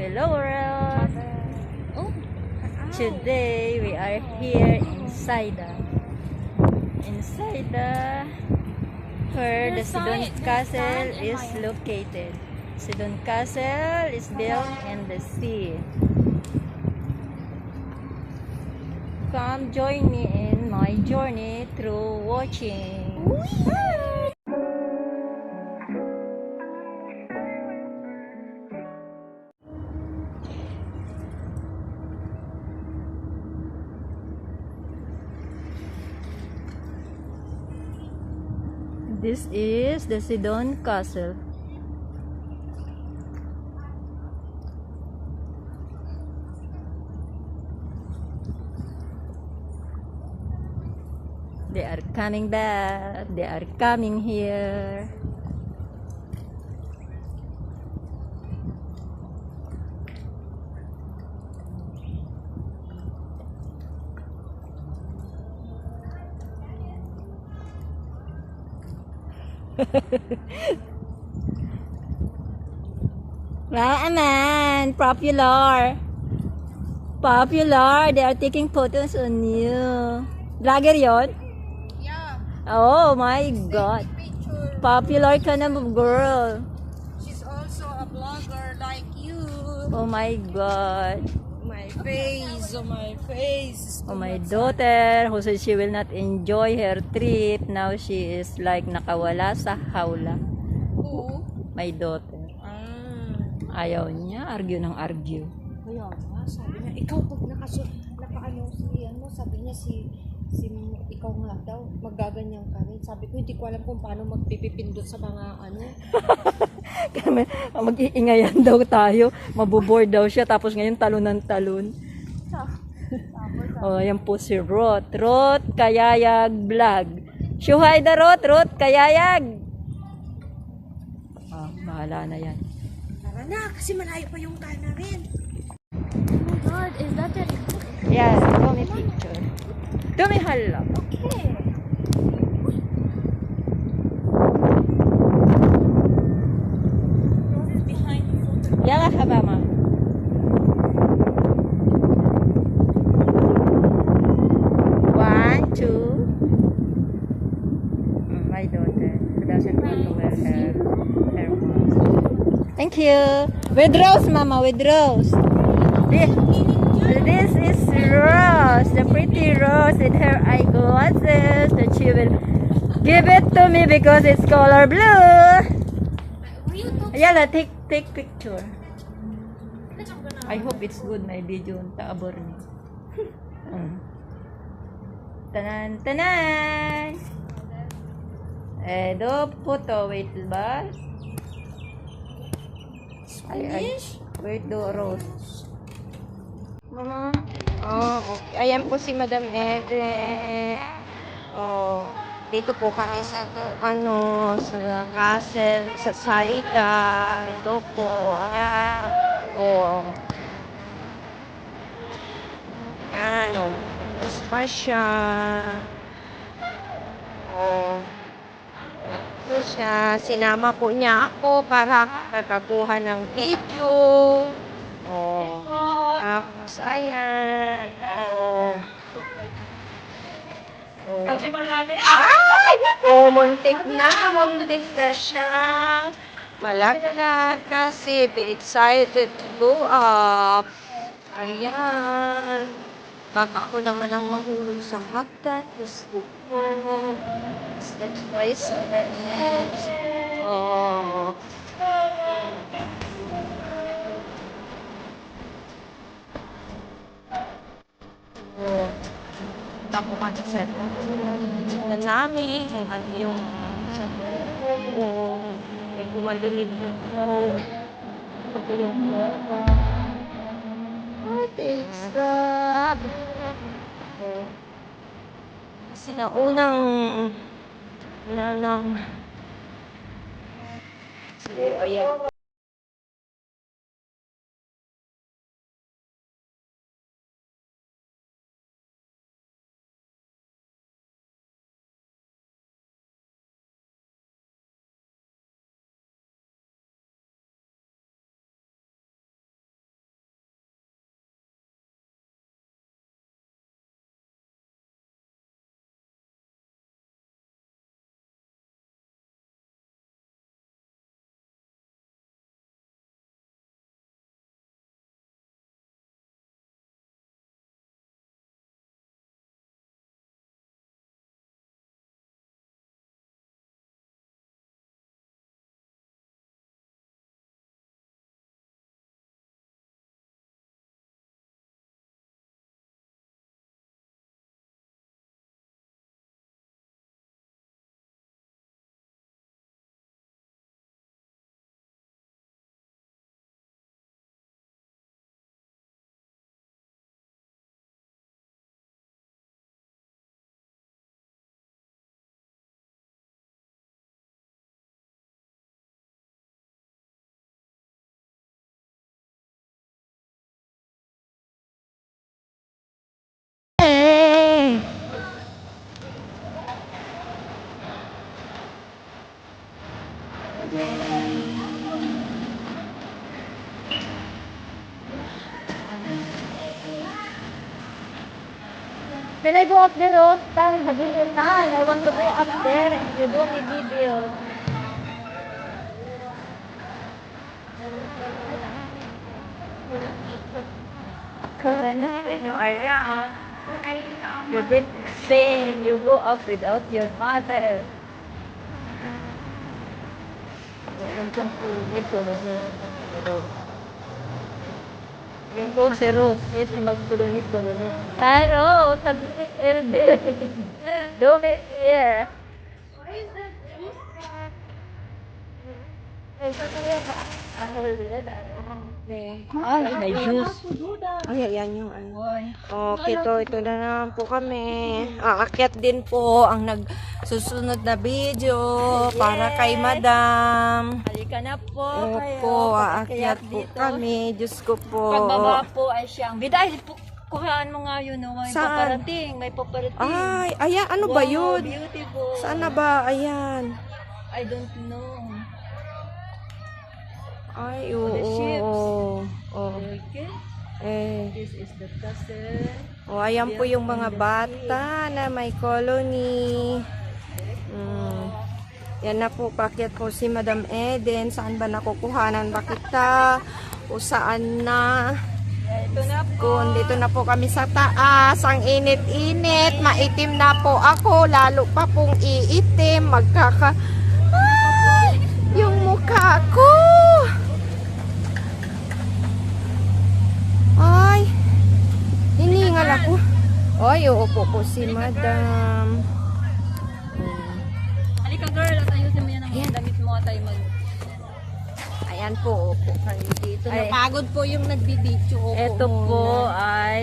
Hello world! Oh, today we are here inside where the Sidon Castle is located. Sidon Castle is built in the sea. Come join me in my journey through watching. This is the Sidon Castle. They are coming back. They are coming here. Wow, man, popular. They are taking photos on you. Vlogger yon? Yeah. Oh my God. Picture. Popular kind of girl. She's also a blogger like you. Oh my God. My face, oh my face. Oh, my daughter who said she will not enjoy her trip. Now she is like nakawala sa hawla. Who? My daughter. Ayaw niya. Argue ng argue. Kaya nga, sabi niya, ikaw pag nakaano sabi niya ikaw nga daw, maggaganyan ka rin. Sabi ko, hindi ko alam kung paano magpipipindot sa mga Mag-iingayan daw tayo. Mabuboard daw siya. Tapos ngayon talon ng talon. Oh, yan po si Ruth. Ruth Kayayag Vlog. Shuhay da Ruth Kayayag. Bahala na yan. Tara na, kasi malayo pa yung rin. Oh my God, is that a Yes, do me picture. Do me hello. okay? Roses behind the photo. Yala ka ba, ma? One, two. My daughter who doesn't want to wear her mask. Thank you. With Rose, Mama, with Rose. This is Rose, the pretty Rose with her eyeglasses that she will give it to me because it's color blue. Yala, take picture. I hope it's good my video taabor ni. Tanan tanan. Do photo wait ba? Wait do Rose. Mama. Oh, okay. Ayan po si Madam Ede. Oh, dito po kami sa sa castle, sa Saida. Ito po. Oh. Pa siya. Oh. Ito siya. Sinama po niya ako para kakakuha ng video. Oh. Ayan. Muntik na siya. Malaglag kasi be excited to go up. Ayan. Baka ako naman ang mahulog sa hagdan. Gusto ko. That's why it's oh. Tapos set na namin yung may kumalilid ko what is that? Kasi naunang ayan. When I go up there, oh, time, sabihin na, I want to go up there and you do me video. When you are young, you did sing, you go up without your mother. Yung si Ruth, ito magtulong ito. Taro, sabi ni Erde. Dumi, yeah. Ay, may juice. Ay, ayan yung ano. Okay, ito na naman po kami. Aakyat din po ang nagsusunod na video para kay Madam. Halika na po kayo. Opo, aakyat po dito. kami. Diyos ko po. Pagbaba po ay siyang. Biday, kuhaan mo nga yun. No? May Saan? paparating. May paparating. Ay, ayan, ano ba Wow, yun? Beautiful. Saan na ba? Ayan. I don't know. Ay, The ships. oo. Oh. Okay. Eh. This is the castle. Oh, ayan po yung mga bata na may colony. Yan na po, pakyat po si Madam Eden. Saan ba nakukuhanan ba kita? O saan na? Ito na po. Kung dito na po kami sa taas, ang init-init, maitim na po ako, lalo pa pong iitim, Ay! Yung mukha ko! Ay! Hiningal ako. Ay, uupo po si Madam. Halika girl, at ayusin mo yan ang damit mo at tayo mag... Ayan po, upo kami dito. Ay. Napagod po yung nagbibidyo. Upo Ito muna. po ay